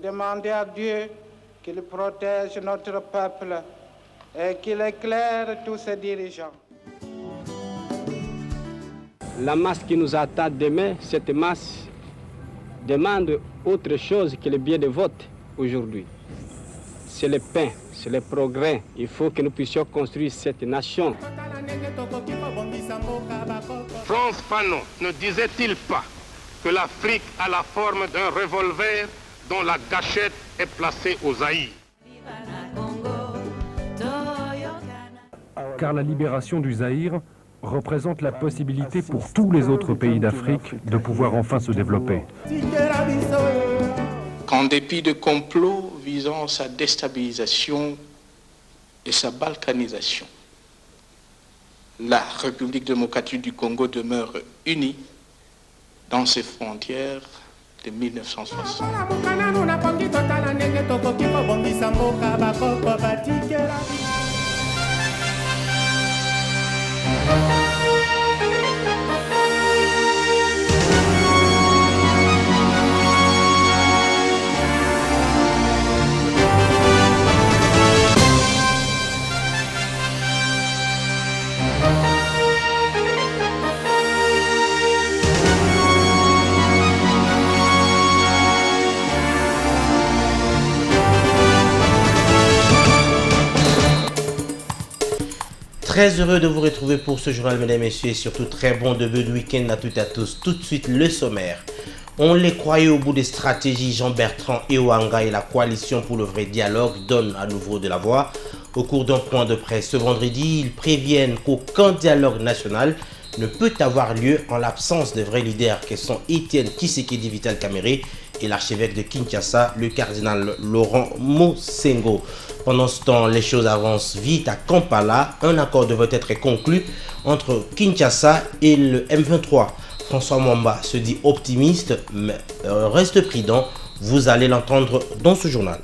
demander à Dieu qu'il protège notre peuple et qu'il éclaire tous ses dirigeants. La masse qui nous attend demain, cette masse demande autre chose que le bien de vote aujourd'hui. C'est le pain, c'est le progrès. Il faut que nous puissions construire cette nation. Frantz Fanon ne disait-il pas que l'Afrique a la forme d'un revolver dont la gâchette est placée au Zaïre? Car la libération du Zaïre représente la possibilité pour tous les autres pays d'Afrique de pouvoir enfin se développer. Qu'en dépit de complots visant sa déstabilisation et sa balkanisation, la République démocratique du Congo demeure unie dans ses frontières de 1960. Très heureux de vous retrouver pour ce journal, mesdames et messieurs, et surtout très bon début de week-end à toutes et à tous. Tout de suite, le sommaire. On les croyait au bout des stratégies. Jean-Bertrand Ewanga et la coalition pour le vrai dialogue donnent à nouveau de la voix. Au cours d'un point de presse ce vendredi, ils préviennent qu'aucun dialogue national ne peut avoir lieu en l'absence de vrais leaders que sont Étienne Tshisekedi Vital Kamerhe et l'archevêque de Kinshasa, le cardinal Laurent Mosengo. Pendant ce temps, les choses avancent vite à Kampala. Un accord devrait être conclu entre Kinshasa et le M23. François Mwamba se dit optimiste, mais reste prudent. Vous allez l'entendre dans ce journal.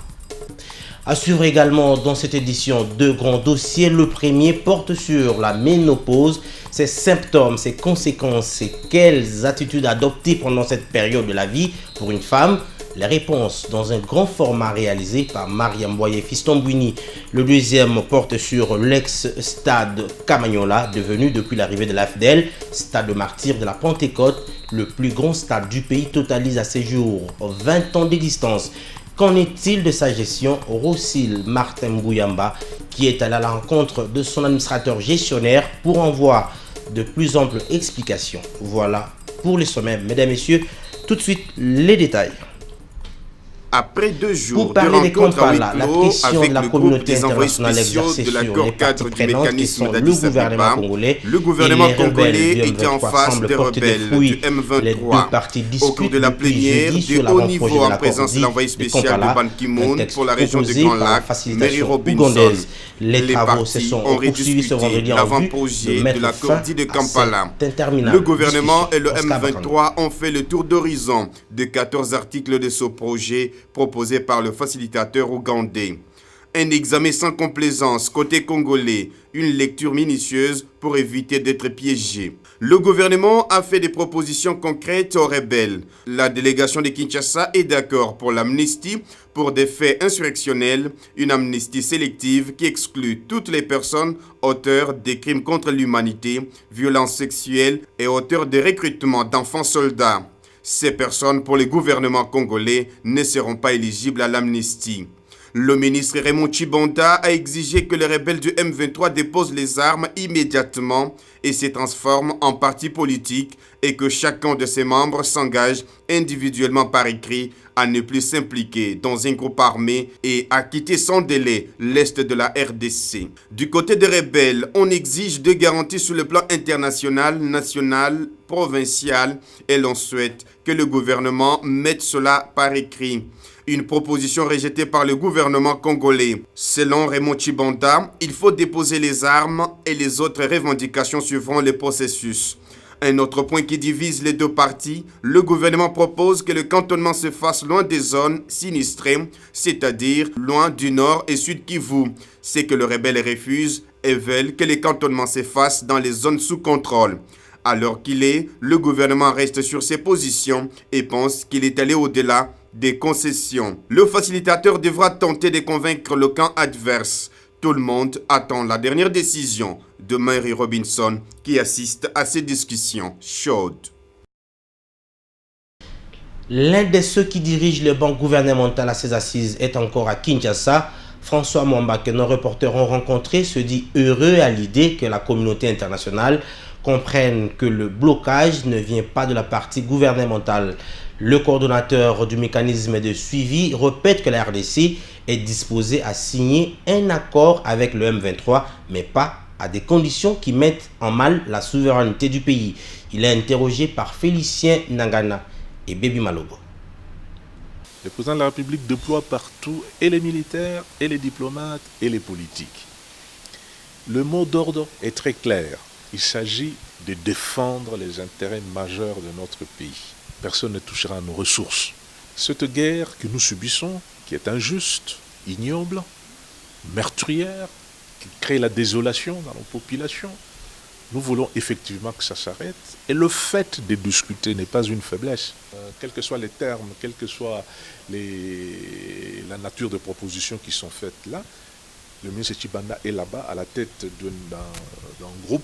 À suivre également dans cette édition deux grands dossiers. Le premier porte sur la ménopause, ses symptômes, ses conséquences et quelles attitudes adopter pendant cette période de la vie pour une femme. Les réponses dans un grand format réalisé par Mariam Boye Fiston-Bouini. Le deuxième porte sur l'ex-stade Camagnola, devenu depuis l'arrivée de l'AFDEL, stade martyr de la Pentecôte, le plus grand stade du pays, totalise à ce jour 20 ans d'existence. Qu'en est-il de sa gestion? Rossil Martin Bouyamba, qui est allé à la rencontre de son administrateur gestionnaire pour en voir de plus amples explications. Voilà pour les sommets, mesdames et messieurs. Tout de suite, les détails. Après 2 jours pour parler de rencontres à huis la clos pression avec de la le groupe communauté des envoyés internationale spéciaux exercée de sur l'accord les cadre parties du prenantes qui mécanisme sont d'Addis Abeba, le gouvernement congolais était en face des rebelles du M23. Au cours de la plénière du haut niveau en présence de l'envoyé spécial de Ban Ki-moon pour la région du Grand Lac, Mary Robinson, les partis ont rediscuté l'avant-projet de l'accord dit de Kampala. Le gouvernement et le M23 ont fait le tour d'horizon de 14 articles de ce projet proposé par le facilitateur ougandais. Un examen sans complaisance côté congolais, une lecture minutieuse pour éviter d'être piégé. Le gouvernement a fait des propositions concrètes aux rebelles. La délégation de Kinshasa est d'accord pour l'amnistie pour des faits insurrectionnels, une amnistie sélective qui exclut toutes les personnes auteurs des crimes contre l'humanité, violences sexuelles et auteurs de recrutement d'enfants soldats. Ces personnes, pour le gouvernement congolais, ne seront pas éligibles à l'amnistie. Le ministre Raymond Tshibanda a exigé que les rebelles du M23 déposent les armes immédiatement et se transforment en parti politique et que chacun de ses membres s'engage individuellement par écrit à ne plus s'impliquer dans un groupe armé et à quitter sans délai l'Est de la RDC. Du côté des rebelles, on exige deux garanties sur le plan international, national, provincial et l'on souhaite que le gouvernement mette cela par écrit. Une proposition rejetée par le gouvernement congolais. Selon Raymond Tshibanda, il faut déposer les armes et les autres revendications suivront le processus. Un autre point qui divise les deux parties, le gouvernement propose que le cantonnement se fasse loin des zones sinistrées, c'est-à-dire loin du nord et sud Kivu. C'est que les rebelles refusent et veulent que les cantonnements se fassent dans les zones sous contrôle. Alors qu'il est, le gouvernement reste sur ses positions et pense qu'il est allé au-delà des concessions. Le facilitateur devra tenter de convaincre le camp adverse. Tout le monde attend la dernière décision de Mary Robinson qui assiste à ces discussions chaudes. L'un de ceux qui dirigent le banc gouvernemental à ces assises est encore à Kinshasa. François Mwamba, que nos reporters ont rencontré, se dit heureux à l'idée que la communauté internationale comprenne que le blocage ne vient pas de la partie gouvernementale. Le coordonnateur du mécanisme de suivi répète que la RDC est disposée à signer un accord avec le M23, mais pas à des conditions qui mettent en mal la souveraineté du pays. Il est interrogé par Félicien Nangana et Baby Malobo. Le président de la République déploie partout et les militaires, et les diplomates, et les politiques. Le mot d'ordre est très clair. Il s'agit de défendre les intérêts majeurs de notre pays. Personne ne touchera à nos ressources. Cette guerre que nous subissons, qui est injuste, ignoble, meurtrière, qui crée la désolation dans nos populations, nous voulons effectivement que ça s'arrête. Et le fait de discuter n'est pas une faiblesse. Quels que soient les termes, quelle que soit la nature de propositions qui sont faites là, le ministre Tshibanda est là-bas à la tête d'un groupe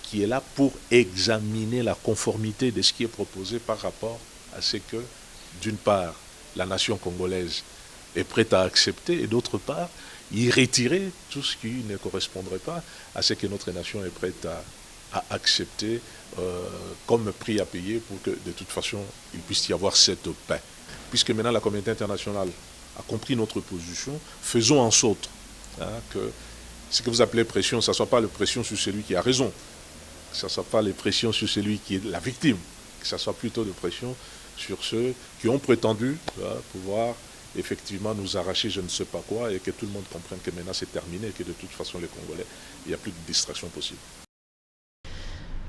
qui est là pour examiner la conformité de ce qui est proposé par rapport à ce que, d'une part, la nation congolaise est prête à accepter et d'autre part, y retirer tout ce qui ne correspondrait pas à ce que notre nation est prête à accepter comme prix à payer pour que, de toute façon, il puisse y avoir cette paix. Puisque maintenant la communauté internationale a compris notre position, faisons en sorte que ce que vous appelez pression, ça ne soit pas la pression sur celui qui a raison, que ce ne soit pas les pressions sur celui qui est la victime, que ce soit plutôt des pressions sur ceux qui ont prétendu pouvoir effectivement nous arracher je ne sais pas quoi et que tout le monde comprenne que maintenant c'est terminé et que de toute façon les Congolais, il n'y a plus de distraction possible.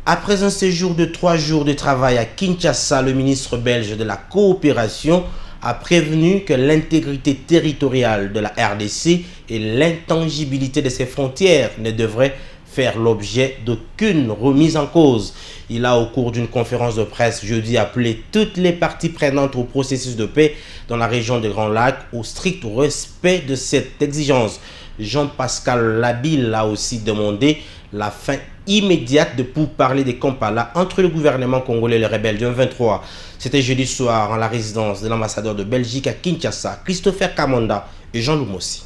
Après un séjour de 3 jours de travail à Kinshasa, le ministre belge de la coopération a prévenu que l'intégrité territoriale de la RDC et l'intangibilité de ses frontières ne devraient faire l'objet d'aucune remise en cause. Il a, au cours d'une conférence de presse jeudi, appelé toutes les parties prenantes au processus de paix dans la région des Grands Lacs au strict respect de cette exigence. Jean-Pascal Labille a aussi demandé la fin immédiate de pourparlers des Kampala entre le gouvernement congolais et les rebelles du M23. C'était jeudi soir en la résidence de l'ambassadeur de Belgique à Kinshasa, Christopher Kamonda et Jean Lumossi.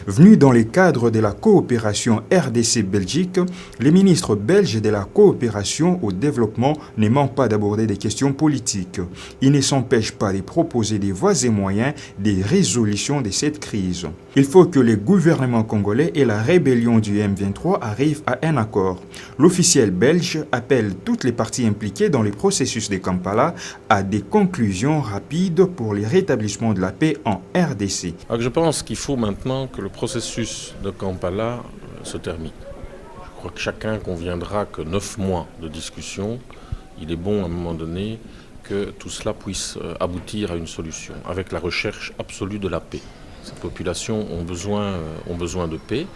Venu dans le cadre de la coopération RDC-Belgique, les ministres belges de la coopération au développement ne manquent pas d'aborder des questions politiques. Ils ne s'empêchent pas de proposer des voies et moyens de résolution de cette crise. Il faut que le gouvernement congolais et la rébellion du M23 arrivent à un accord. L'officiel belge appelle toutes les parties impliquées dans le processus de Kampala à des conclusions rapides pour le rétablissement de la paix en RDC. Alors je pense qu'il faut maintenant que le processus de Kampala se termine. Je crois que chacun conviendra que 9 mois de discussion, il est bon à un moment donné que tout cela puisse aboutir à une solution, avec la recherche absolue de la paix. Ces populations ont besoin de paix.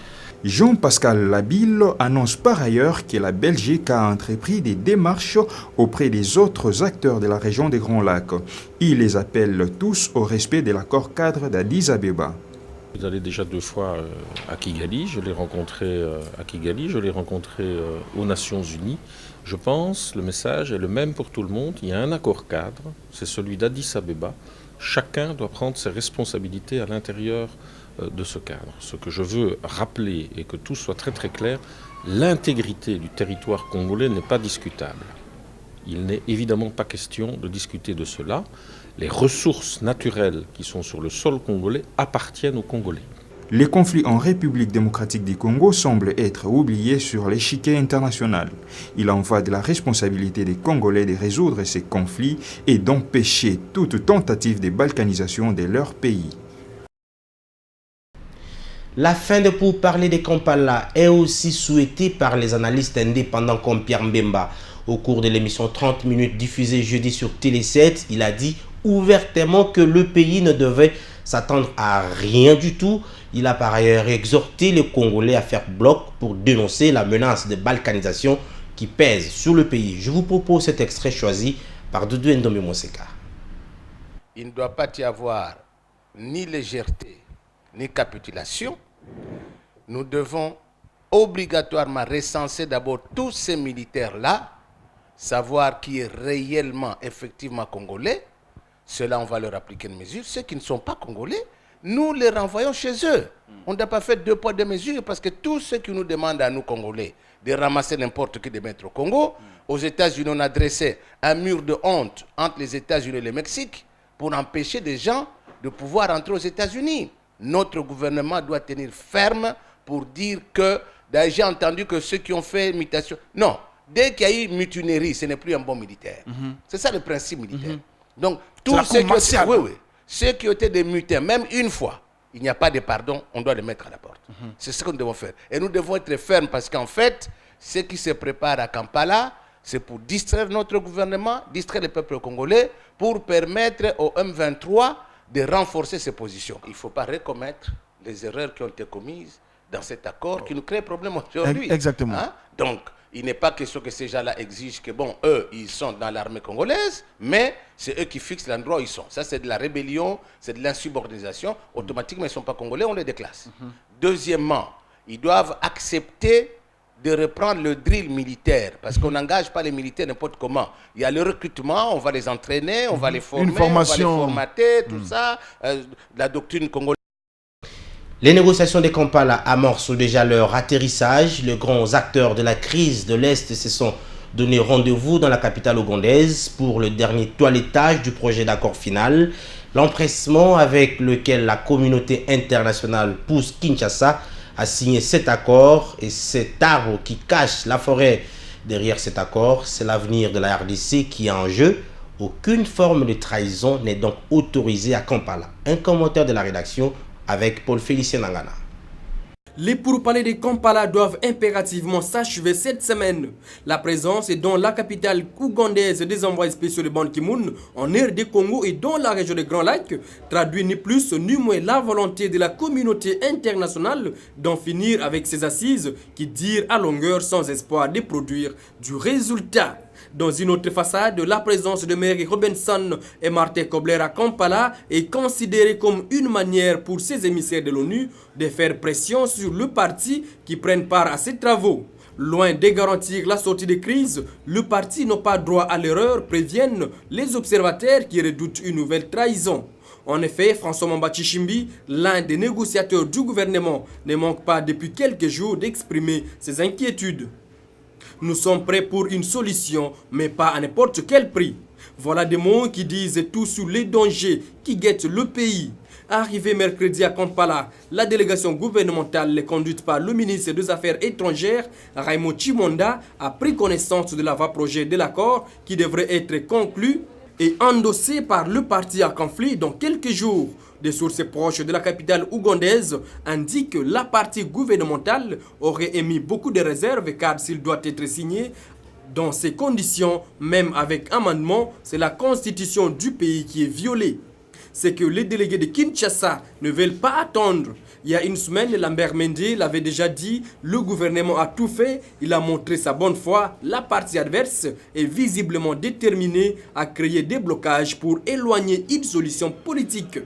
Jean-Pascal Labille annonce par ailleurs que la Belgique a entrepris des démarches auprès des autres acteurs de la région des Grands Lacs. Il les appelle tous au respect de l'accord cadre d'Addis Abeba. Je suis allé déjà 2 fois à Kigali, je l'ai rencontré à Kigali, je l'ai rencontré aux Nations Unies. Je pense le message est le même pour tout le monde. Il y a un accord cadre, c'est celui d'Addis Abeba. Chacun doit prendre ses responsabilités à l'intérieur de ce cadre. Ce que je veux rappeler et que tout soit très très clair, l'intégrité du territoire congolais n'est pas discutable. Il n'est évidemment pas question de discuter de cela. Les ressources naturelles qui sont sur le sol congolais appartiennent aux Congolais. Les conflits en République démocratique du Congo semblent être oubliés sur l'échiquier international. Il en va de la responsabilité des Congolais de résoudre ces conflits et d'empêcher toute tentative de balkanisation de leur pays. La fin de pourparlers des Kampala est aussi souhaitée par les analystes indépendants comme Pierre Mbemba. Au cours de l'émission 30 minutes diffusée jeudi sur Télé 7, il a dit ouvertement que le pays ne devait s'attendre à rien du tout. Il a par ailleurs exhorté les Congolais à faire bloc pour dénoncer la menace de balkanisation qui pèsent sur le pays. Je vous propose cet extrait choisi par Doudou Ndombe Moseka. Il ne doit pas y avoir ni légèreté, ni capitulation. Nous devons obligatoirement recenser d'abord tous ces militaires-là, savoir qui est réellement, effectivement congolais. Ceux-là, on va leur appliquer une mesure. Ceux qui ne sont pas congolais, nous les renvoyons chez eux. On n'a pas fait 2 poids 2 mesures parce que tous ceux qui nous demandent à nous, Congolais, de ramasser n'importe qui, de mettre au Congo, aux États-Unis, on a dressé un mur de honte entre les États-Unis et le Mexique pour empêcher des gens de pouvoir entrer aux États-Unis. Notre gouvernement doit tenir ferme pour dire que, j'ai entendu que ceux qui ont fait mutation... Non, dès qu'il y a eu mutinerie, ce n'est plus un bon militaire. C'est ça le principe militaire. Donc, tous ceux qui ont été des mutins, même une fois, il n'y a pas de pardon, on doit les mettre à la porte. C'est ce que nous devons faire. Et nous devons être fermes parce qu'en fait, ce qui se prépare à Kampala, c'est pour distraire notre gouvernement, distraire le peuple congolais, pour permettre au M23 de renforcer ses positions. Il ne faut pas recommettre les erreurs qui ont été commises dans cet accord qui nous crée problème aujourd'hui. Exactement. Hein? Donc, il n'est pas question que ces gens-là exigent que, bon, eux, ils sont dans l'armée congolaise, mais c'est eux qui fixent l'endroit où ils sont. Ça, c'est de la rébellion, c'est de l'insubordination. Automatiquement, ils ne sont pas congolais, on les déclasse. Deuxièmement, ils doivent accepter de reprendre le drill militaire, parce qu'on n'engage pas les militaires n'importe comment. Il y a le recrutement, on va les entraîner, on va les former, on va les formater, tout ça, la doctrine congolaise. Les négociations de Kampala amorcent déjà leur atterrissage. Les grands acteurs de la crise de l'Est se sont donné rendez-vous dans la capitale ougandaise pour le dernier toilettage du projet d'accord final. L'empressement avec lequel la communauté internationale pousse Kinshasa à signer cet accord et cet arbre qui cache la forêt derrière cet accord, c'est l'avenir de la RDC qui est en jeu. Aucune forme de trahison n'est donc autorisée à Kampala. Un commentaire de la rédaction avec Paul Félicien Nangana. Les pourparlers de Kampala doivent impérativement s'achever cette semaine. La présence est dans la capitale ougandaise des envoyés spéciaux de Ban Ki-moon en RD Congo et dans la région des Grands Lacs traduit ni plus ni moins la volonté de la communauté internationale d'en finir avec ces assises qui dirent à longueur sans espoir de produire du résultat. Dans une autre façade, la présence de Mary Robinson et Martin Kobler à Kampala est considérée comme une manière pour ces émissaires de l'ONU de faire pression sur le parti qui prenne part à ces travaux. Loin de garantir la sortie de crise, le parti n'a pas droit à l'erreur, préviennent les observateurs qui redoutent une nouvelle trahison. En effet, François Mamba Tshishimbi, l'un des négociateurs du gouvernement, ne manque pas depuis quelques jours d'exprimer ses inquiétudes. Nous sommes prêts pour une solution, mais pas à n'importe quel prix. Voilà des mots qui disent tout sur les dangers qui guettent le pays. Arrivé mercredi à Kampala, la délégation gouvernementale conduite par le ministre des Affaires étrangères, Raymond Chimonda, a pris connaissance de l'avant-projet de l'accord qui devrait être conclu et endossé par le parti en conflit dans quelques jours. Des sources proches de la capitale ougandaise indiquent que la partie gouvernementale aurait émis beaucoup de réserves car s'il doit être signé dans ces conditions, même avec amendement, c'est la constitution du pays qui est violée. C'est que les délégués de Kinshasa ne veulent pas attendre. Il y a une semaine, Lambert Mende l'avait déjà dit, le gouvernement a tout fait, il a montré sa bonne foi, la partie adverse est visiblement déterminée à créer des blocages pour éloigner une solution politique.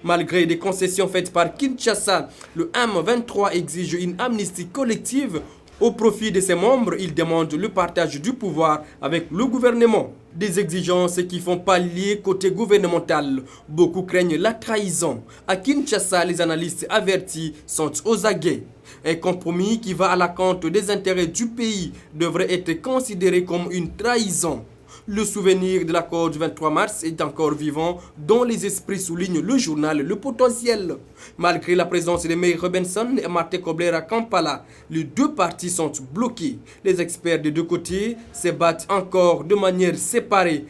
Malgré des concessions faites par Kinshasa, le M23 exige une amnistie collective. Au profit de ses membres, il demande le partage du pouvoir avec le gouvernement. Des exigences qui font palier côté gouvernemental. Beaucoup craignent la trahison. À Kinshasa, les analystes avertis sont aux aguets. Un compromis qui va à la compte des intérêts du pays devrait être considéré comme une trahison. Le souvenir de l'accord du 23 mars est encore vivant dont les esprits soulignent le journal Le Potentiel. Malgré la présence de Mary Robinson et Martin Kobler à Kampala, les deux parties sont bloquées. Les experts des deux côtés se battent encore de manière séparée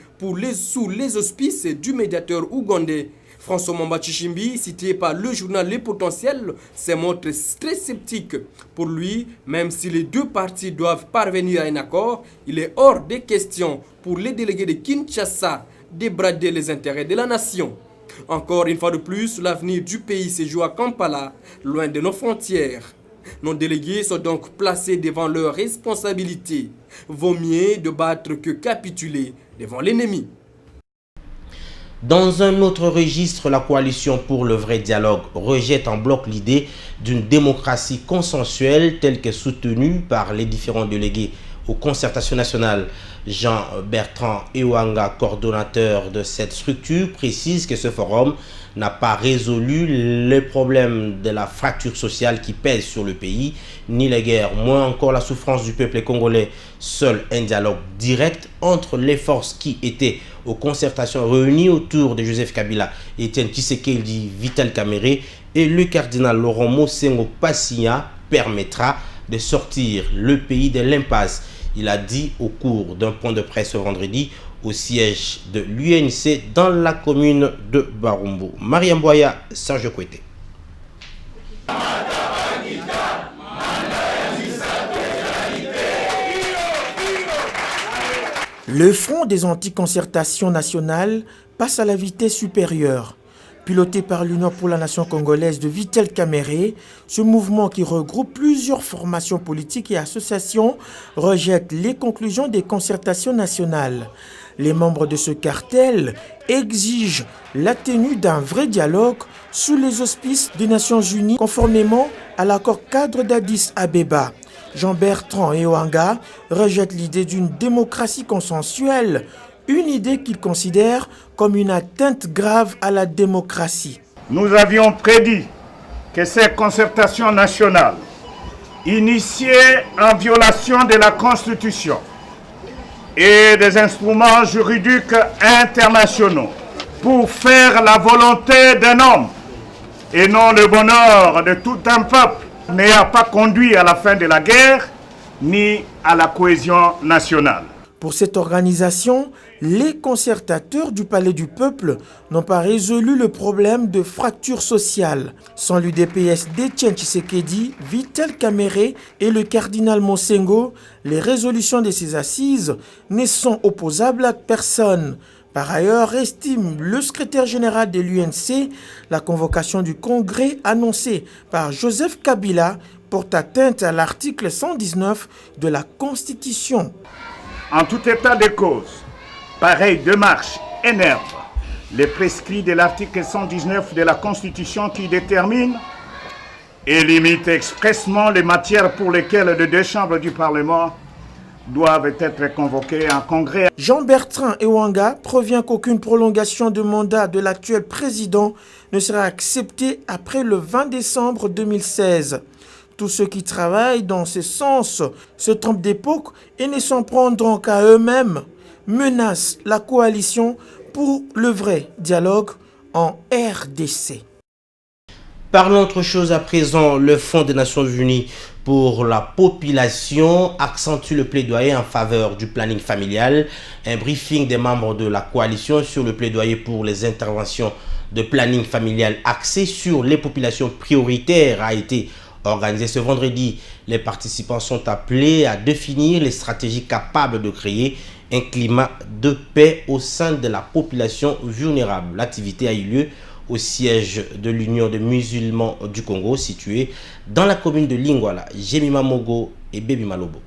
sous les auspices du médiateur ougandais. François Mamba Tshishimbi, cité par le journal Le Potentiel, se montre très sceptique. Pour lui, même si les deux parties doivent parvenir à un accord, il est hors de question pour les délégués de Kinshasa de brader les intérêts de la nation. Encore une fois de plus, l'avenir du pays se joue à Kampala, loin de nos frontières. Nos délégués sont donc placés devant leurs responsabilités. Vaut mieux de battre que capituler devant l'ennemi. Dans un autre registre, la coalition pour le vrai dialogue rejette en bloc l'idée d'une démocratie consensuelle telle que soutenue par les différents délégués aux concertations nationales. Jean-Bertrand Ewanga, coordonnateur de cette structure, précise que ce forum n'a pas résolu le problème de la fracture sociale qui pèse sur le pays, ni les guerres, moins encore la souffrance du peuple congolais. Seul un dialogue direct entre les forces qui étaient aux concertations réunies autour de Joseph Kabila, Etienne Tshisekedi, Vital Kamerhe et le cardinal Laurent Mosengo Passia permettra de sortir le pays de l'impasse. Il a dit au cours d'un point de presse ce vendredi au siège de l'UNC dans la commune de Barumbu. Mariam Boya, Serge Kouete. Le front des anti-concertations nationales passe à la vitesse supérieure. Piloté par l'Union pour la nation congolaise de Vital Kamerhe, ce mouvement qui regroupe plusieurs formations politiques et associations rejette les conclusions des concertations nationales. Les membres de ce cartel exigent la tenue d'un vrai dialogue sous les auspices des Nations Unies conformément à l'accord cadre d'Addis Abeba. Jean-Bertrand Ewanga rejette l'idée d'une démocratie consensuelle, une idée qu'il considère comme une atteinte grave à la démocratie. Nous avions prédit que ces concertations nationales, initiées en violation de la Constitution et des instruments juridiques internationaux, pour faire la volonté d'un homme et non le bonheur de tout un peuple, n'ayant pas conduit à la fin de la guerre ni à la cohésion nationale. Pour cette organisation, les concertateurs du Palais du Peuple n'ont pas résolu le problème de fracture sociale. Sans l'UDPS d'Etienne Tshisekedi, Vital Kamerhe et le cardinal Mosengo, les résolutions de ces assises ne sont opposables à personne. Par ailleurs, estime le secrétaire général de l'UNC, la convocation du congrès annoncée par Joseph Kabila porte atteinte à l'article 119 de la Constitution. En tout état de cause, pareille démarche énerve les prescrits de l'article 119 de la Constitution qui détermine et limite expressement les matières pour lesquelles les deux chambres du Parlement doivent être convoquées en congrès. Jean-Bertrand Ewanga prévient qu'aucune prolongation de mandat de l'actuel président ne sera acceptée après le 20 décembre 2016. Tous ceux qui travaillent dans ce sens se trompent d'époque et ne s'en prendront qu'à eux-mêmes, menacent la coalition pour le vrai dialogue en RDC. Parlons autre chose à présent. Le Fonds des Nations Unies pour la population accentue le plaidoyer en faveur du planning familial. Un briefing des membres de la coalition sur le plaidoyer pour les interventions de planning familial axé sur les populations prioritaires a été organisé ce vendredi. Les participants sont appelés à définir les stratégies capables de créer un climat de paix au sein de la population vulnérable. L'activité a eu lieu au siège de l'Union des musulmans du Congo, situé dans la commune de Lingwala. Jemima Mogo et Baby Malobo.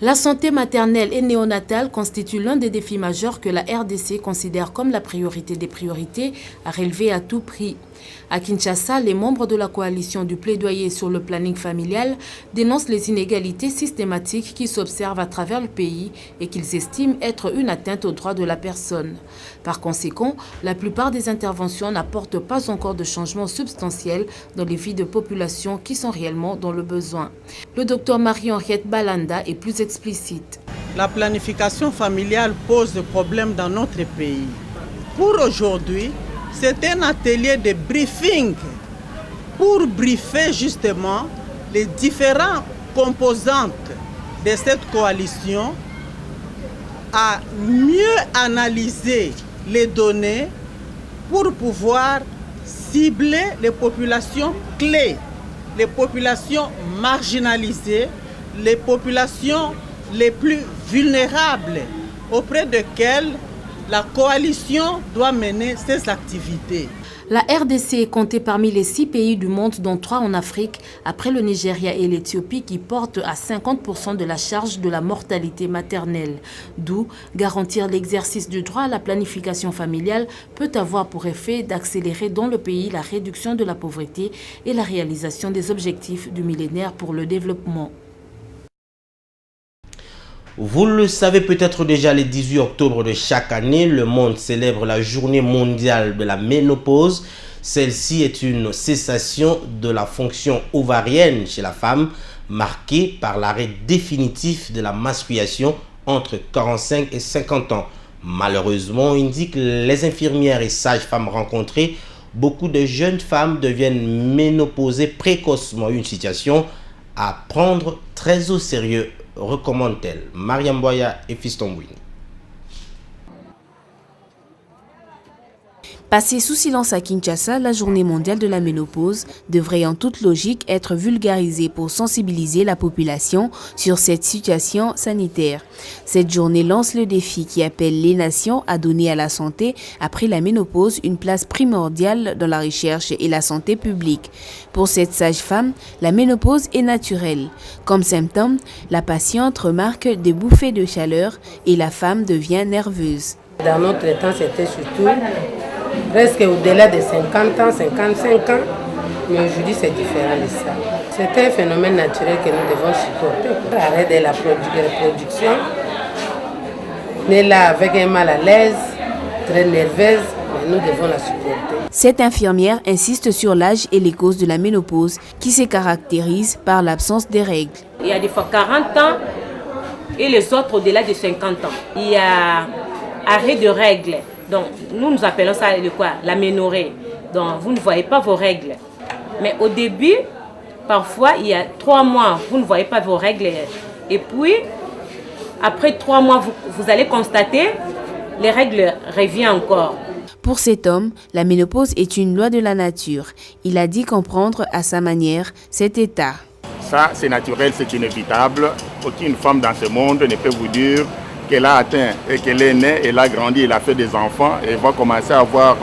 La santé maternelle et néonatale constitue l'un des défis majeurs que la RDC considère comme la priorité des priorités à relever à tout prix. À Kinshasa, les membres de la coalition du plaidoyer sur le planning familial dénoncent les inégalités systématiques qui s'observent à travers le pays et qu'ils estiment être une atteinte aux droits de la personne. Par conséquent, la plupart des interventions n'apportent pas encore de changements substantiels dans les vies de populations qui sont réellement dans le besoin. Le docteur Marie-Henriette Balanda est plus explicite. La planification familiale pose des problèmes dans notre pays. Pour aujourd'hui, c'est un atelier de briefing pour briefer justement les différentes composantes de cette coalition à mieux analyser les données pour pouvoir cibler les populations clés, les populations marginalisées, les populations les plus vulnérables auprès desquelles la coalition doit mener ses activités. La RDC est comptée parmi les 6 pays du monde, dont 3 en Afrique, après le Nigeria et l'Éthiopie qui portent à 50% de la charge de la mortalité maternelle. D'où garantir l'exercice du droit à la planification familiale peut avoir pour effet d'accélérer dans le pays la réduction de la pauvreté et la réalisation des objectifs du millénaire pour le développement. Vous le savez peut-être déjà, le 18 octobre de chaque année, le monde célèbre la journée mondiale de la ménopause. Celle-ci est une cessation de la fonction ovarienne chez la femme, marquée par l'arrêt définitif de la menstruation entre 45 et 50 ans. Malheureusement, indiquent les infirmières et sages-femmes rencontrées, beaucoup de jeunes femmes deviennent ménopausées précocement, une situation à prendre très au sérieux, recommande-t-elle Mariam Boya et Fiston Bouine. Passée sous silence à Kinshasa, la journée mondiale de la ménopause devrait en toute logique être vulgarisée pour sensibiliser la population sur cette situation sanitaire. Cette journée lance le défi qui appelle les nations à donner à la santé après la ménopause une place primordiale dans la recherche et la santé publique. Pour cette sage-femme, la ménopause est naturelle. Comme symptôme, la patiente remarque des bouffées de chaleur et la femme devient nerveuse. Dans notre temps, c'était surtout presque au-delà de 50 ans, 55 ans, mais aujourd'hui c'est différent de ça. C'est un phénomène naturel que nous devons supporter. L'arrêt de la reproduction, on est là avec un mal à l'aise, très nerveuse, mais nous devons la supporter. Cette infirmière insiste sur l'âge et les causes de la ménopause qui se caractérisent par l'absence des règles. Il y a des fois 40 ans et les autres au-delà de 50 ans. Il y a arrêt de règles. Donc, nous appelons ça l'aménorrhée. Donc, vous ne voyez pas vos règles. Mais au début, parfois, il y a 3 mois, vous ne voyez pas vos règles. Et puis, après 3 mois, vous allez constater, les règles reviennent encore. Pour cet homme, la ménopause est une loi de la nature. Il a dit comprendre à sa manière cet état. Ça, c'est naturel, c'est inévitable. Aucune femme dans ce monde ne peut vous dire qu'elle a atteint et qu'elle est née, elle a grandi, elle a fait des enfants et va commencer à avoir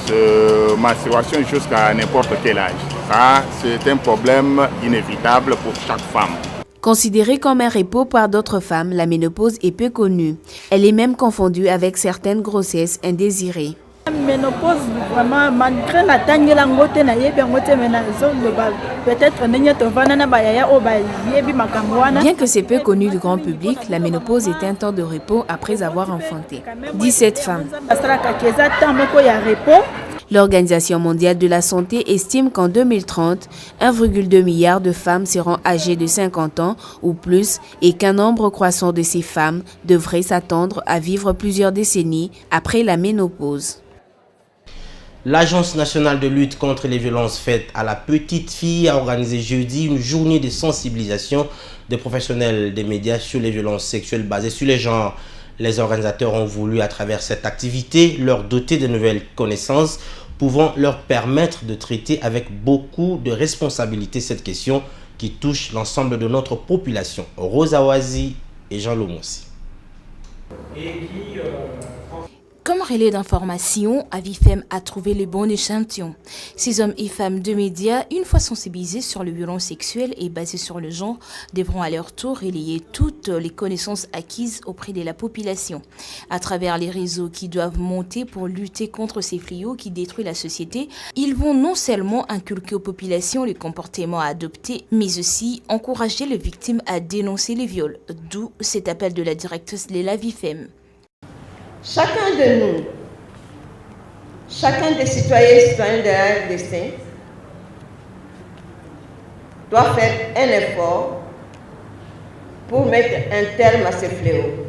cette menstruation jusqu'à n'importe quel âge. Ça, c'est un problème inévitable pour chaque femme. Considérée comme un repos par d'autres femmes, la ménopause est peu connue. Elle est même confondue avec certaines grossesses indésirées. Ménopause, vraiment, malgré la taille de la ngote na yebi ngote peut-être Bien que c'est peu connu du grand public, la ménopause est un temps de repos après avoir enfanté. 17 femmes. L'Organisation mondiale de la santé estime qu'en 2030, 1,2 milliard de femmes seront âgées de 50 ans ou plus et qu'un nombre croissant de ces femmes devrait s'attendre à vivre plusieurs décennies après la ménopause. L'Agence nationale de lutte contre les violences faites à la petite fille a organisé jeudi une journée de sensibilisation des professionnels des médias sur les violences sexuelles basées sur les genres. Les organisateurs ont voulu, à travers cette activité, leur doter de nouvelles connaissances pouvant leur permettre de traiter avec beaucoup de responsabilité cette question qui touche l'ensemble de notre population. Rosa Wazi et Jean Lomossi. Comme relais d'information, Avifem a trouvé le bon échantillon. Ces hommes et femmes de médias, une fois sensibilisés sur les violences sexuelles et basées sur le genre, devront à leur tour relayer toutes les connaissances acquises auprès de la population. À travers les réseaux qui doivent monter pour lutter contre ces fléaux qui détruisent la société, ils vont non seulement inculquer aux populations les comportements à adopter, mais aussi encourager les victimes à dénoncer les viols. D'où cet appel de la directrice de l'Avifem. Chacun de nous, chacun des citoyens et citoyennes de la RDC doit faire un effort pour mettre un terme à ces fléaux.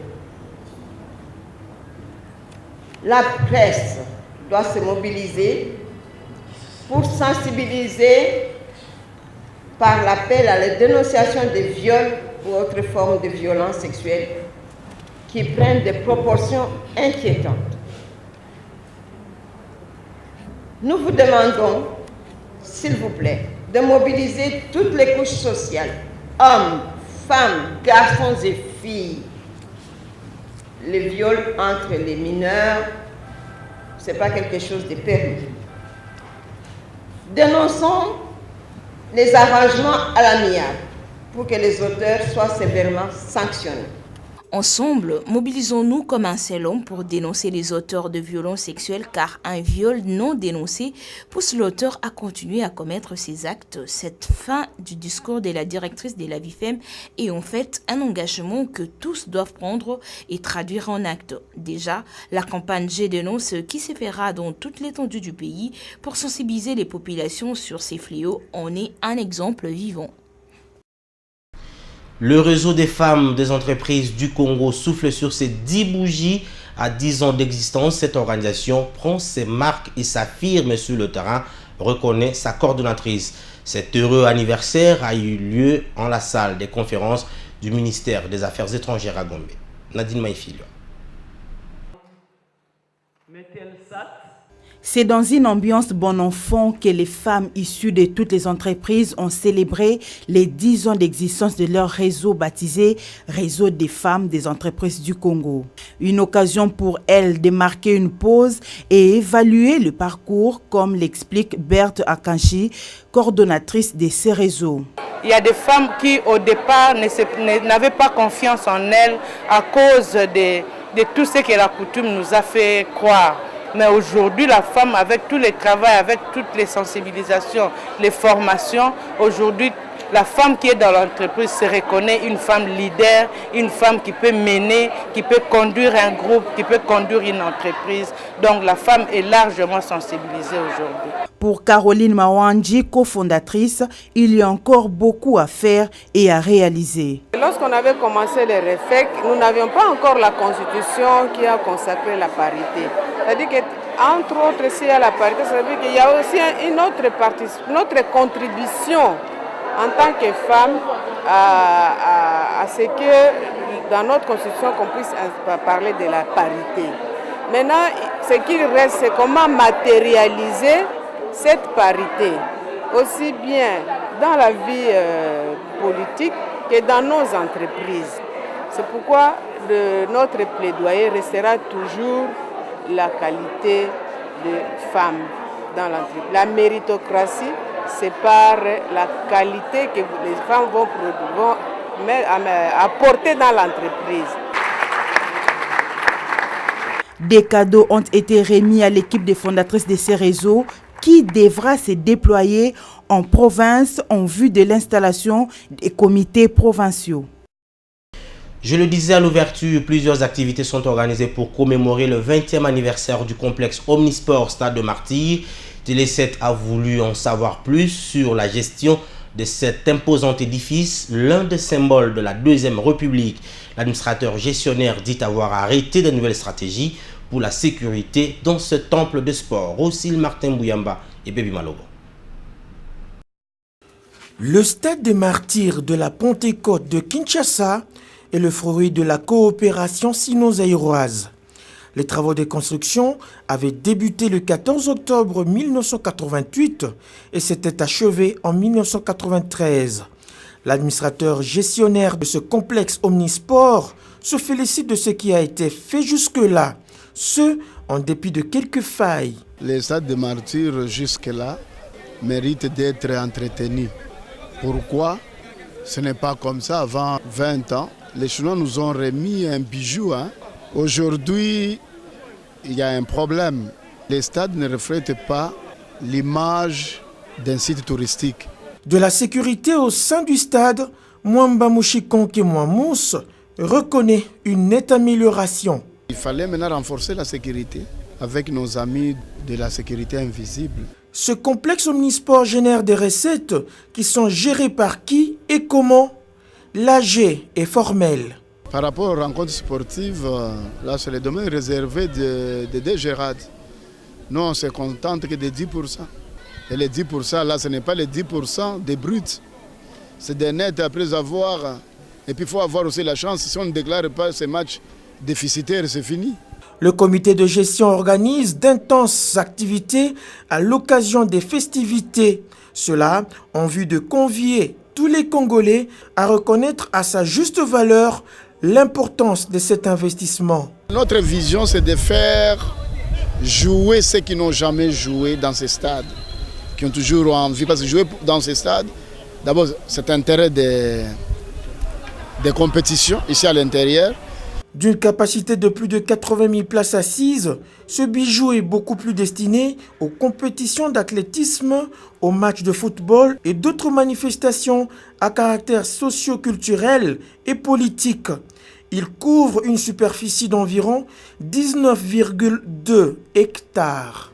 La presse doit se mobiliser pour sensibiliser par l'appel à la dénonciation des viols ou autres formes de violence sexuelle qui prennent des proportions inquiétantes. Nous vous demandons, s'il vous plaît, de mobiliser toutes les couches sociales, hommes, femmes, garçons et filles. Les viols entre les mineurs, ce n'est pas quelque chose de permis. Dénonçons les arrangements à l'amiable pour que les auteurs soient sévèrement sanctionnés. Ensemble, mobilisons-nous comme un seul homme pour dénoncer les auteurs de violences sexuelles car un viol non dénoncé pousse l'auteur à continuer à commettre ses actes. Cette fin du discours de la directrice de la VIFEM est en fait un engagement que tous doivent prendre et traduire en actes. Déjà, la campagne Je dénonce qui se fera dans toute l'étendue du pays pour sensibiliser les populations sur ces fléaux en est un exemple vivant. Le réseau des femmes des entreprises du Congo souffle sur ses 10 bougies. À 10 ans d'existence, cette organisation prend ses marques et s'affirme sur le terrain, reconnaît sa coordonnatrice. Cet heureux anniversaire a eu lieu en la salle des conférences du ministère des Affaires étrangères à Gombe. Nadine Maïfilio. C'est dans une ambiance bon enfant que les femmes issues de toutes les entreprises ont célébré les 10 ans d'existence de leur réseau baptisé Réseau des femmes des entreprises du Congo. Une occasion pour elles de marquer une pause et évaluer le parcours, comme l'explique Berthe Akanchi, coordonnatrice de ces réseaux. Il y a des femmes qui au départ n'avaient pas confiance en elles à cause de tout ce que la coutume nous a fait croire. Mais aujourd'hui, la femme, avec tous les travaux, avec toutes les sensibilisations, les formations, aujourd'hui, la femme qui est dans l'entreprise se reconnaît une femme leader, une femme qui peut mener, qui peut conduire un groupe, qui peut conduire une entreprise. Donc la femme est largement sensibilisée aujourd'hui. Pour Caroline Mawandji, cofondatrice, il y a encore beaucoup à faire et à réaliser. Lorsqu'on avait commencé les REFEC, nous n'avions pas encore la constitution qui a consacré la parité. C'est-à-dire qu'entre autres, s'il y a la parité, ça veut dire qu'il y a aussi une autre contribution en tant que femme à ce que dans notre constitution qu'on puisse parler de la parité. Maintenant, ce qu'il reste, c'est comment matérialiser cette parité, aussi bien dans la vie politique que dans nos entreprises. C'est pourquoi notre plaidoyer restera toujours la qualité de femmes dans l'entreprise. La méritocratie, c'est par la qualité que les femmes vont apporter dans l'entreprise. Des cadeaux ont été remis à l'équipe des fondatrices de ces réseaux qui devra se déployer en province en vue de l'installation des comités provinciaux. Je le disais à l'ouverture, plusieurs activités sont organisées pour commémorer le 20e anniversaire du complexe Omnisport Stade de Martyrs. Télé 7 a voulu en savoir plus sur la gestion de cet imposant édifice, l'un des symboles de la Deuxième République. L'administrateur gestionnaire dit avoir arrêté de nouvelles stratégies pour la sécurité dans ce temple de sport. Aussi Martin Bouyamba et Baby Malogo. Le Stade des Martyrs de la Pentecôte de Kinshasa est le fruit de la coopération sino-zaïroise. Les travaux de construction avaient débuté le 14 octobre 1988 et s'étaient achevés en 1993. L'administrateur gestionnaire de ce complexe omnisport se félicite de ce qui a été fait jusque-là, ce en dépit de quelques failles. Les stades de martyrs jusque-là méritent d'être entretenus. Pourquoi? Ce n'est pas comme ça avant 20 ans. Les Chinois nous ont remis un bijou. Aujourd'hui, il y a un problème. Les stades ne reflètent pas l'image d'un site touristique. De la sécurité au sein du stade, Mwamba Mouchikonke Mwamous reconnaît une nette amélioration. Il fallait maintenant renforcer la sécurité avec nos amis de la sécurité invisible. Ce complexe omnisport génère des recettes qui sont gérées par qui et comment? L'AG est formel. Par rapport aux rencontres sportives, là c'est le domaine réservé de Gérard. Nous on se contente que de 10%. Et les 10% là ce n'est pas les 10% des bruts. C'est des nets après avoir. Et puis il faut avoir aussi la chance, si on ne déclare pas ces matchs déficitaires, c'est fini. Le comité de gestion organise d'intenses activités à l'occasion des festivités. Cela en vue de convier tous les Congolais à reconnaître à sa juste valeur l'importance de cet investissement. Notre vision, c'est de faire jouer ceux qui n'ont jamais joué dans ces stades. qui ont toujours envie, parce que jouer dans ces stades, d'abord c'est intérêt des compétitions ici à l'intérieur. D'une capacité de plus de 80 000 places assises, ce bijou est beaucoup plus destiné aux compétitions d'athlétisme, aux matchs de football et d'autres manifestations à caractère socio-culturel et politique. Il couvre une superficie d'environ 19,2 hectares.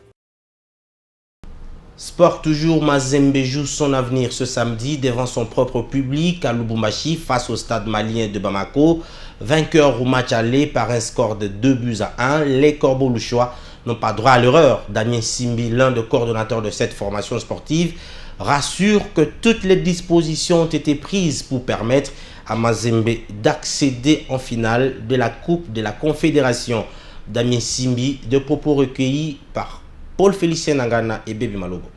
Sport toujours, Mazembe joue son avenir ce samedi devant son propre public à Lubumbashi face au stade malien de Bamako. Vainqueur au match aller par un score de 2-1, les Corbeaux Louchois n'ont pas droit à l'erreur. Damien Simbi, l'un des coordonnateurs de cette formation sportive, rassure que toutes les dispositions ont été prises pour permettre à Mazembe d'accéder en finale de la Coupe de la Confédération. Damien Simbi, de propos recueillis par Paul Félicien Nangana et Baby Malobo.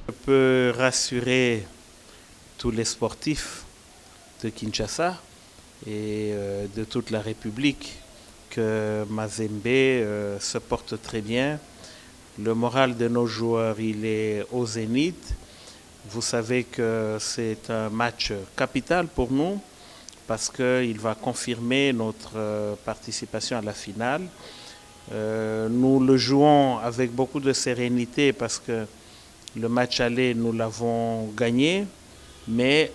Je peux rassurer tous les sportifs de Kinshasa et de toute la République que Mazembe se porte très bien. Le moral de nos joueurs, il est au zénith. Vous savez que c'est un match capital pour nous parce qu'il va confirmer notre participation à la finale. Nous le jouons avec beaucoup de sérénité parce que le match aller, nous l'avons gagné. Mais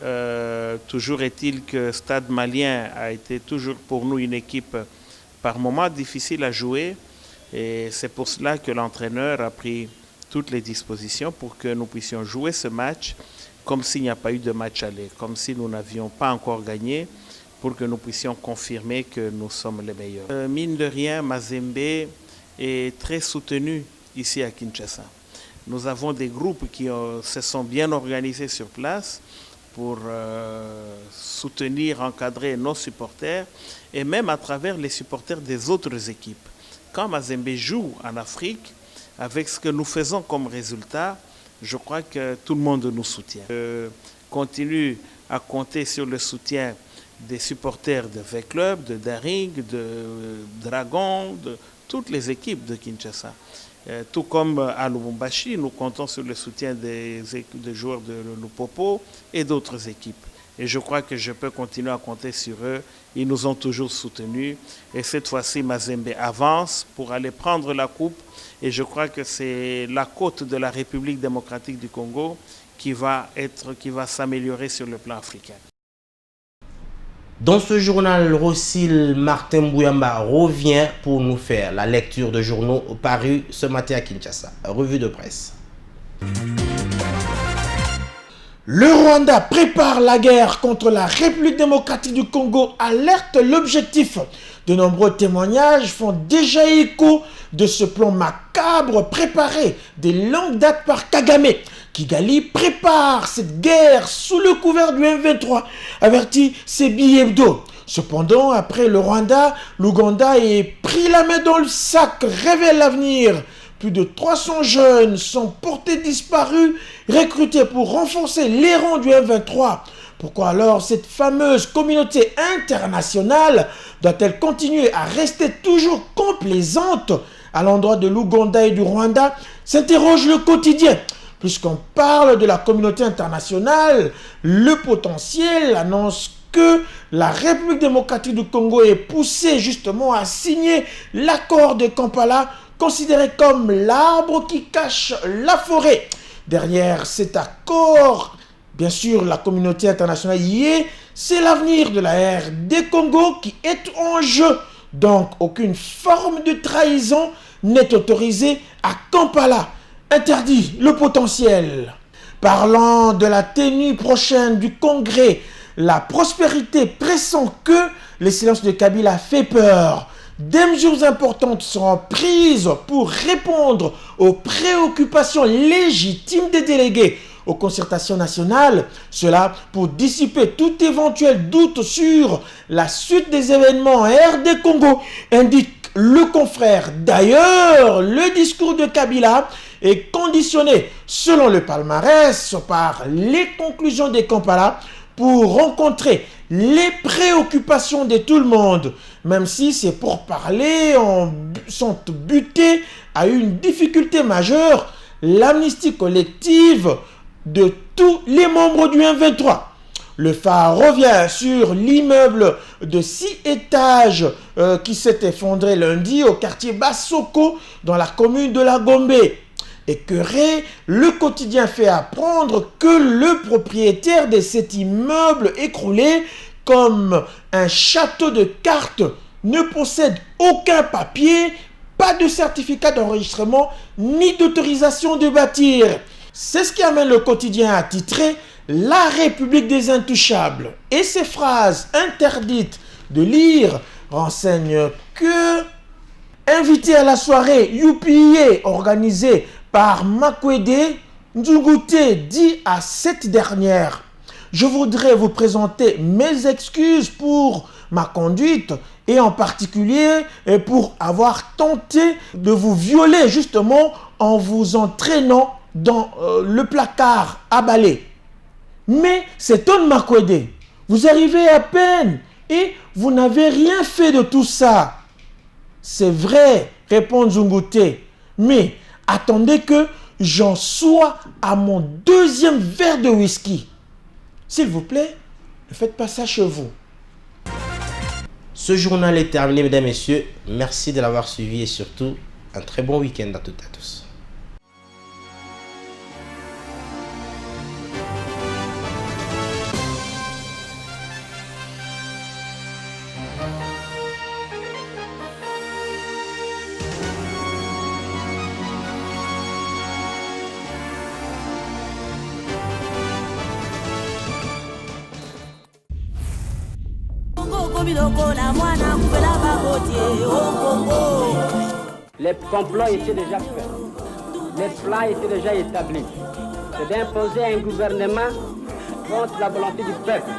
toujours est-il que Stade Malien a été toujours pour nous une équipe par moments difficile à jouer. Et c'est pour cela que l'entraîneur a pris toutes les dispositions pour que nous puissions jouer ce match comme s'il n'y a pas eu de match aller, comme si nous n'avions pas encore gagné, pour que nous puissions confirmer que nous sommes les meilleurs. Mine de rien, Mazembe est très soutenu ici à Kinshasa. Nous avons des groupes qui se sont bien organisés sur place pour soutenir, encadrer nos supporters et même à travers les supporters des autres équipes. Quand Mazembe joue en Afrique, avec ce que nous faisons comme résultat, je crois que tout le monde nous soutient. Je continue à compter sur le soutien des supporters de V-Club, de Daring, de Dragon, de toutes les équipes de Kinshasa. Tout comme à Lubumbashi, nous comptons sur le soutien des joueurs de Lupopo et d'autres équipes. Et je crois que je peux continuer à compter sur eux. Ils nous ont toujours soutenus. Et cette fois-ci, Mazembe avance pour aller prendre la coupe. Et je crois que c'est la côte de la République démocratique du Congo qui va s'améliorer sur le plan africain. Dans ce journal, Rossil Martin Bouyamba revient pour nous faire la lecture de journaux parus ce matin à Kinshasa. Revue de presse. Le Rwanda prépare la guerre contre la République démocratique du Congo, alerte l'objectif. De nombreux témoignages font déjà écho de ce plan macabre préparé des longues dates par Kagame. Kigali prépare cette guerre sous le couvert du M23, avertit Sebi Hebdo. Cependant, après le Rwanda, l'Ouganda ait pris la main dans le sac, révèle l'avenir. Plus de 300 jeunes sont portés disparus, recrutés pour renforcer les rangs du M23. Pourquoi alors cette fameuse communauté internationale doit-elle continuer à rester toujours complaisante à l'endroit de l'Ouganda et du Rwanda? S'interroge le quotidien. Puisqu'on parle de la communauté internationale, le potentiel annonce que la République démocratique du Congo est poussée justement à signer l'accord de Kampala, considéré comme l'arbre qui cache la forêt. Derrière cet accord, bien sûr, la communauté internationale y est, c'est l'avenir de la RD Congo qui est en jeu. Donc, aucune forme de trahison n'est autorisée à Kampala. Interdit le potentiel. Parlant de la tenue prochaine du congrès, la prospérité pressent que le silence de Kabila fait peur. Des mesures importantes seront prises pour répondre aux préoccupations légitimes des délégués aux concertations nationales. Cela pour dissiper tout éventuel doute sur la suite des événements en RD Congo, indique le confrère. D'ailleurs, le discours de Kabila est conditionné, selon le palmarès, par les conclusions de Kampala pour rencontrer les préoccupations de tout le monde, même si ces pourparlers sont butés à une difficulté majeure, l'amnistie collective de tous les membres du M23. Le phare revient sur l'immeuble de 6 étages qui s'est effondré lundi au quartier Bassoko dans la commune de la Gombe. Écœuré, le quotidien fait apprendre que le propriétaire de cet immeuble écroulé, comme un château de cartes, ne possède aucun papier, pas de certificat d'enregistrement, ni d'autorisation de bâtir. C'est ce qui amène le quotidien à titrer La République des Intouchables. Et ces phrases interdites de lire renseignent que, invité à la soirée Youpiye organisée par Makwede, Ndjugute dit à cette dernière: je voudrais vous présenter mes excuses pour ma conduite et en particulier pour avoir tenté de vous violer justement en vous entraînant dans le placard à balai. Mais c'est un Makwede, vous arrivez à peine et vous n'avez rien fait de tout ça. C'est vrai, répond Zungute, mais attendez que j'en sois à mon 2e verre de whisky. S'il vous plaît, ne faites pas ça chez vous. Ce journal est terminé, mesdames et messieurs. Merci de l'avoir suivi et surtout, un très bon week-end à toutes et à tous. Les complots étaient déjà faits, les plans étaient déjà établis. C'est d'imposer un gouvernement contre la volonté du peuple.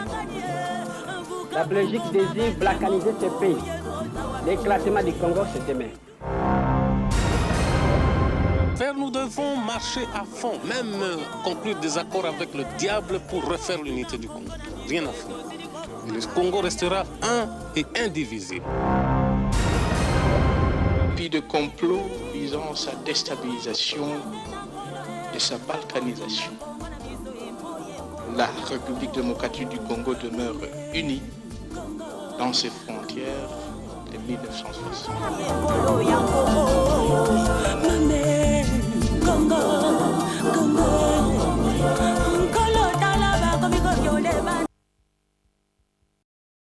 La Belgique désire balkaniser ce pays. L'éclatement du Congo, c'est demain. Nous devons marcher à fond, même conclure des accords avec le diable pour refaire l'unité du Congo. Rien à faire. Et le Congo restera un et indivisible. Puis de complot visant sa déstabilisation et sa balkanisation. La République démocratique du Congo demeure unie dans ses frontières de 1960.